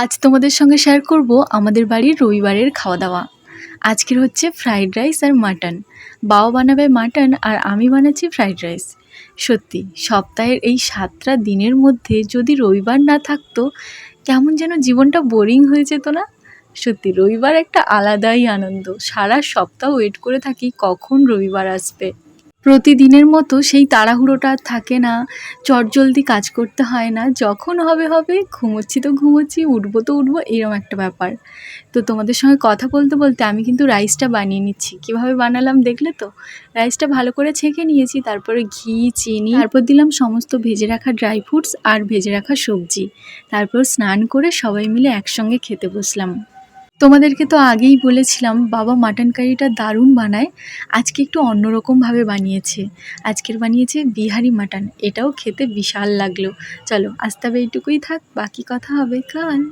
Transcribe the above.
আজ তোমাদের সঙ্গে শেয়ার করব আমাদের বাড়ির রবিবারের খাওয়া-দাওয়া। আজকের হচ্ছে ফ্রাইড রাইস আর মাটন। বাবা বানাবে মাটন আর আমি বানাচ্ছি ফ্রাইড রাইস। সত্যি সপ্তাহের এই ৭টা দিনের মধ্যে যদি রবিবার না থাকতো, কেমন যেন জীবনটা বোরিং হয়ে যেত না? সত্যি রবিবার একটা আলাদাই আনন্দ। সারা সপ্তাহ ওয়েট করে থাকি কখন রবিবার আসবে। প্রতিদিনের মতো সেই তাড়াহুড়োটা আর থাকে না, চটজলদি কাজ করতে হয় না, যখন হবে হবে, ঘুমোচ্ছি তো ঘুমোচ্ছি, উঠবো তো উঠবো, এরম একটা ব্যাপার। তো তোমাদের সঙ্গে কথা বলতে বলতে আমি কিন্তু রাইসটা বানিয়ে নিচ্ছি। কীভাবে বানালাম দেখলে তো? রাইসটা ভালো করে ছেঁকে নিয়েছি, তারপরে ঘি, চিনি, তারপর দিলাম সমস্ত ভেজে রাখা ড্রাই ফ্রুটস আর ভেজে রাখা সবজি। তারপর স্নান করে সবাই মিলে একসঙ্গে খেতে বসলাম। তোমাদেরকে তো আগেই বলেছিলাম বাবা মাটন কারিটা দারুণ বানায়। আজকে একটু অন্যরকমভাবে বানিয়েছে। আজকের বানিয়েছে বিহারি মাটন। এটাও খেতে বিশাল লাগলো। চলো আজ তবে এইটুকুই থাক, বাকি কথা হবে কাল।